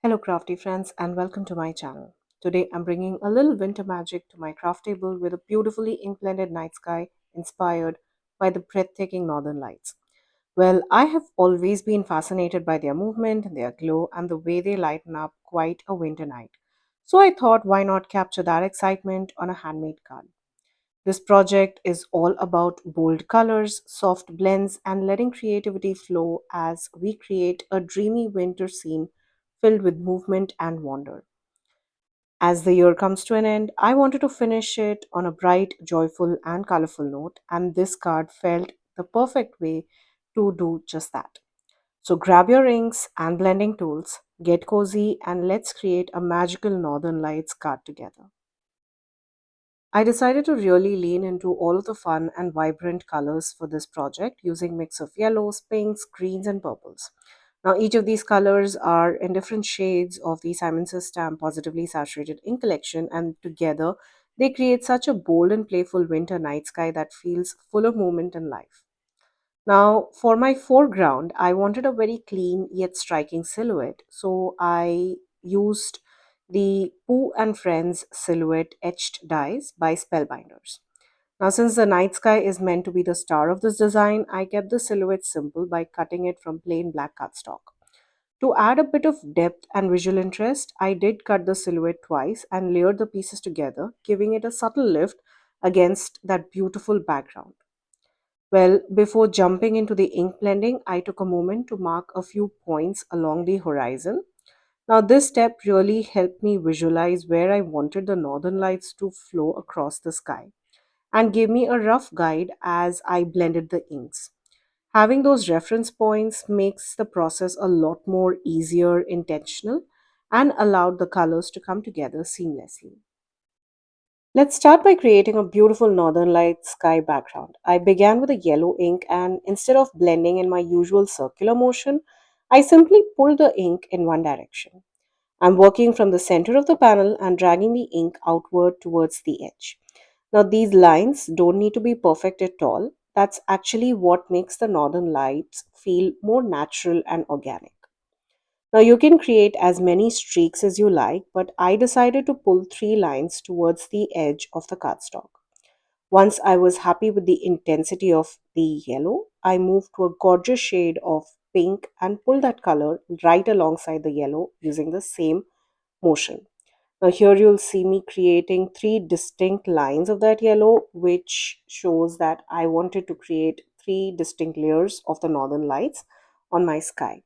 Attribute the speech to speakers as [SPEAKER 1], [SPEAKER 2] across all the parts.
[SPEAKER 1] Hello, crafty friends, and welcome to my channel. Today, I'm bringing a little winter magic to my craft table with a beautifully ink blended night sky inspired by the breathtaking northern lights. Well, I have always been fascinated by their movement, their glow, and the way they lighten up quite a winter night. So I thought, why not capture that excitement on a handmade card? This project is all about bold colors, soft blends, and letting creativity flow as we create a dreamy winter scene filled with movement and wonder. As the year comes to an end, I wanted to finish it on a bright, joyful, and colorful note, and this card felt the perfect way to do just that. So grab your inks and blending tools, get cozy, and let's create a magical Northern Lights card together. I decided to really lean into all of the fun and vibrant colors for this project using mix of yellows, pinks, greens and purples. Now each of these colors are in different shades of the Simon Says Stamp Positively Saturated Ink collection, and together they create such a bold and playful winter night sky that feels full of movement and life. Now, for my foreground, I wanted a very clean yet striking silhouette. So I used the Pooh and Friends silhouette etched dies by Spellbinders. Now, since the night sky is meant to be the star of this design, I kept the silhouette simple by cutting it from plain black cardstock. To add a bit of depth and visual interest, I did cut the silhouette twice and layered the pieces together, giving it a subtle lift against that beautiful background. Well, before jumping into the ink blending, I took a moment to mark a few points along the horizon. Now, this step really helped me visualize where I wanted the northern lights to flow across the sky and gave me a rough guide as I blended the inks. Having those reference points makes the process a lot more easier, intentional, and allowed the colors to come together seamlessly. Let's start by creating a beautiful northern light sky background. I began with a yellow ink, and instead of blending in my usual circular motion, I simply pulled the ink in one direction. I'm working from the center of the panel and dragging the ink outward towards the edge. Now, these lines don't need to be perfect at all. That's actually what makes the northern lights feel more natural and organic. Now, you can create as many streaks as you like, but I decided to pull three lines towards the edge of the cardstock. Once I was happy with the intensity of the yellow, I moved to a gorgeous shade of pink and pulled that color right alongside the yellow using the same motion. Now, here you'll see me creating three distinct lines of that yellow, which shows that I wanted to create three distinct layers of the northern lights on my sky.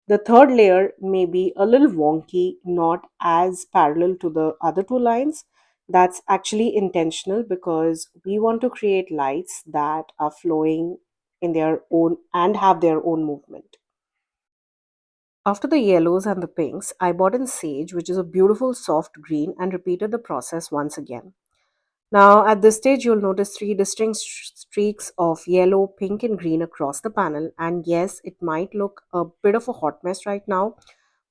[SPEAKER 1] The third layer may be a little wonky, not as parallel to the other two lines. That's actually intentional because we want to create lights that are flowing in their own and have their own movement. After the yellows and the pinks, I bought in sage, which is a beautiful soft green, and repeated the process once again. Now, at this stage, you'll notice three distinct streaks of yellow, pink, and green across the panel. And yes, it might look a bit of a hot mess right now,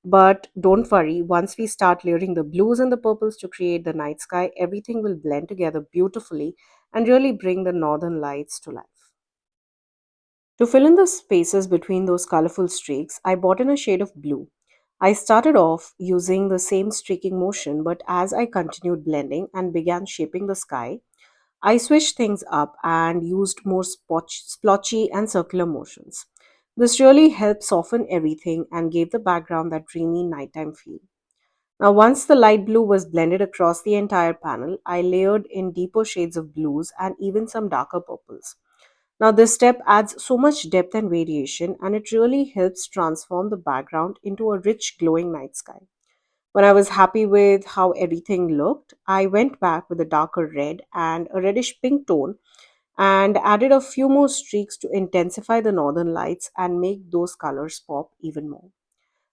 [SPEAKER 1] but don't worry, once we start layering the blues and the purples to create the night sky, everything will blend together beautifully and really bring the northern lights to life. To fill in the spaces between those colorful streaks, I bought in a shade of blue. I started off using the same streaking motion, but as I continued blending and began shaping the sky, I switched things up and used more splotchy and circular motions. This really helped soften everything and gave the background that dreamy nighttime feel. Now, once the light blue was blended across the entire panel, I layered in deeper shades of blues and even some darker purples. Now, this step adds so much depth and variation, and it really helps transform the background into a rich, glowing night sky. When I was happy with how everything looked, I went back with a darker red and a reddish pink tone and added a few more streaks to intensify the northern lights and make those colors pop even more.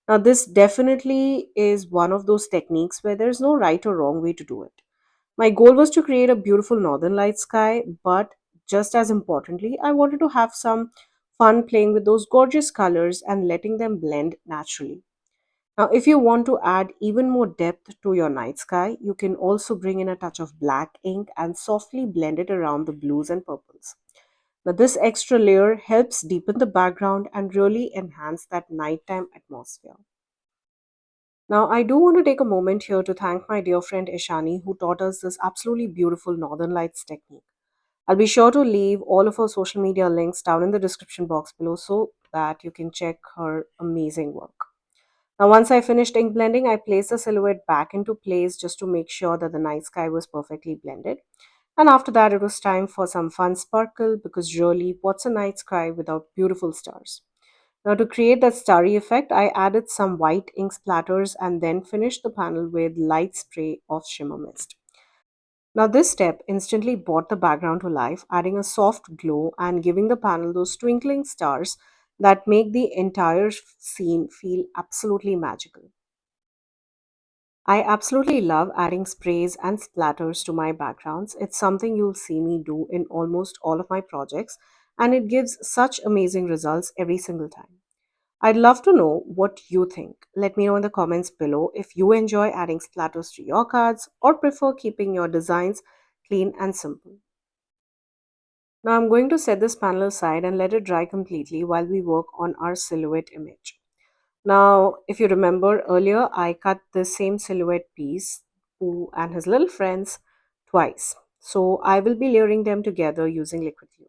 [SPEAKER 1] Now, this definitely is one of those techniques where there's no right or wrong way to do it. My goal was to create a beautiful northern light sky, but just as importantly, I wanted to have some fun playing with those gorgeous colors and letting them blend naturally. Now, if you want to add even more depth to your night sky, you can also bring in a touch of black ink and softly blend it around the blues and purples. Now, this extra layer helps deepen the background and really enhance that nighttime atmosphere. Now, I do want to take a moment here to thank my dear friend Ishani, who taught us this absolutely beautiful Northern Lights technique. I'll be sure to leave all of her social media links down in the description box below so that you can check her amazing work. Now, once I finished ink blending, I placed the silhouette back into place just to make sure that the night sky was perfectly blended. And after that, it was time for some fun sparkle because really, what's a night sky without beautiful stars? Now, to create that starry effect, I added some white ink splatters and then finished the panel with light spray of shimmer mist. Now, this step instantly brought the background to life, adding a soft glow and giving the panel those twinkling stars that make the entire scene feel absolutely magical. I absolutely love adding sprays and splatters to my backgrounds. It's something you'll see me do in almost all of my projects, and it gives such amazing results every single time. I'd love to know what you think. Let me know in the comments below if you enjoy adding splatters to your cards or prefer keeping your designs clean and simple. Now I'm going to set this panel aside and let it dry completely while we work on our silhouette image. Now, if you remember earlier, I cut the same silhouette piece, Pooh and his little friends, twice. So I will be layering them together using liquid glue.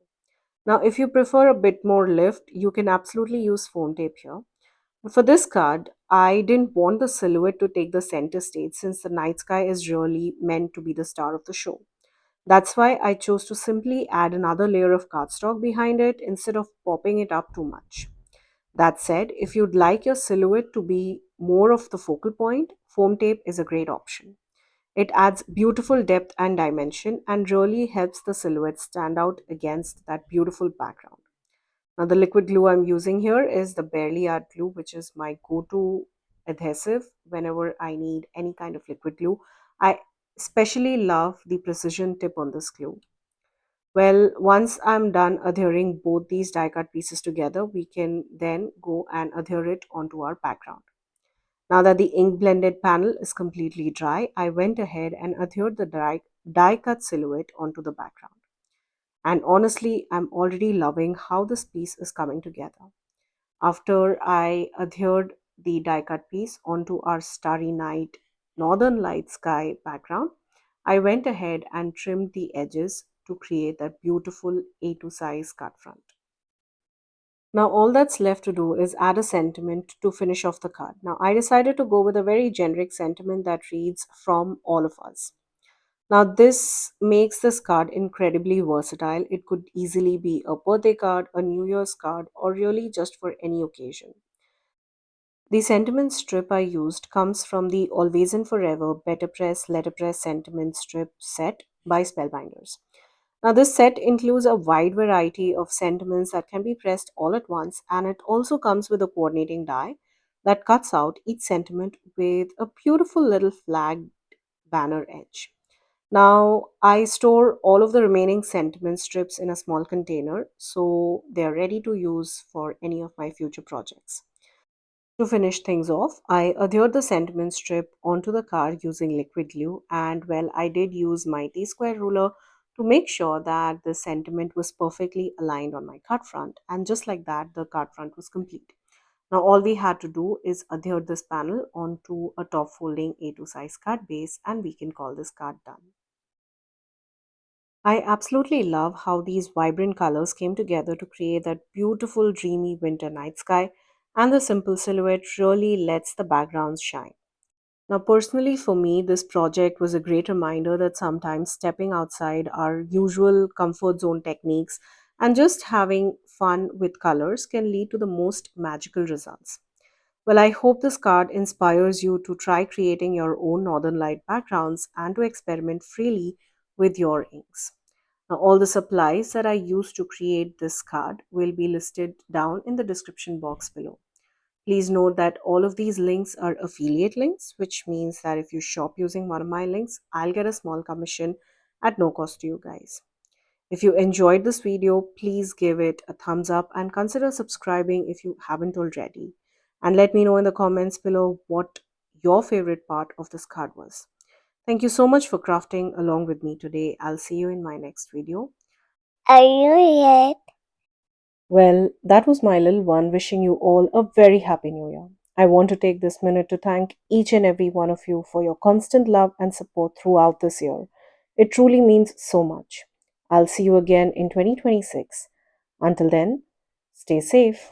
[SPEAKER 1] Now, if you prefer a bit more lift, you can absolutely use foam tape here. But for this card, I didn't want the silhouette to take the center stage since the night sky is really meant to be the star of the show. That's why I chose to simply add another layer of cardstock behind it instead of popping it up too much. That said, if you'd like your silhouette to be more of the focal point, foam tape is a great option. It adds beautiful depth and dimension and really helps the silhouette stand out against that beautiful background. Now, the liquid glue I'm using here is the Barely Art glue, which is my go to adhesive whenever I need any kind of liquid glue. I especially love the precision tip on this glue. Well, once I'm done adhering both these die cut pieces together, we can then go and adhere it onto our background. Now that the ink blended panel is completely dry, I went ahead and adhered the die cut silhouette onto the background. And honestly, I'm already loving how this piece is coming together. After I adhered the die cut piece onto our starry night northern light sky background, I went ahead and trimmed the edges to create that beautiful A2 size cut front. Now all that's left to do is add a sentiment to finish off the card. Now I decided to go with a very generic sentiment that reads from all of us. Now this makes this card incredibly versatile. It could easily be a birthday card, a New Year's card, or really just for any occasion. The sentiment strip I used comes from the Always and Forever Better Press Letterpress Sentiment Strip set by Spellbinders. Now, this set includes a wide variety of sentiments that can be pressed all at once, and it also comes with a coordinating die that cuts out each sentiment with a beautiful little flag banner edge. Now, I store all of the remaining sentiment strips in a small container so they are ready to use for any of my future projects. To finish things off, I adhered the sentiment strip onto the card using liquid glue, and well, I did use my T square ruler to make sure that the sentiment was perfectly aligned on my card front, and just like that, the card front was complete. Now, all we had to do is adhere this panel onto a top folding A2 size card base, and we can call this card done. I absolutely love how these vibrant colors came together to create that beautiful, dreamy winter night sky, and the simple silhouette really lets the backgrounds shine. Now, personally, for me, this project was a great reminder that sometimes stepping outside our usual comfort zone techniques and just having fun with colors can lead to the most magical results. Well, I hope this card inspires you to try creating your own northern light backgrounds and to experiment freely with your inks. Now, all the supplies that I used to create this card will be listed down in the description box below. Please note that all of these links are affiliate links, which means that if you shop using one of my links, I'll get a small commission at no cost to you guys. If you enjoyed this video, please give it a thumbs up and consider subscribing if you haven't already. And let me know in the comments below what your favorite part of this card was. Thank you so much for crafting along with me today. I'll see you in my next video.
[SPEAKER 2] Are you yet?
[SPEAKER 1] Well, that was my little one wishing you all a very happy new year. I want to take this minute to thank each and every one of you for your constant love and support throughout this year. It truly means so much. I'll see you again in 2026. Until then, stay safe.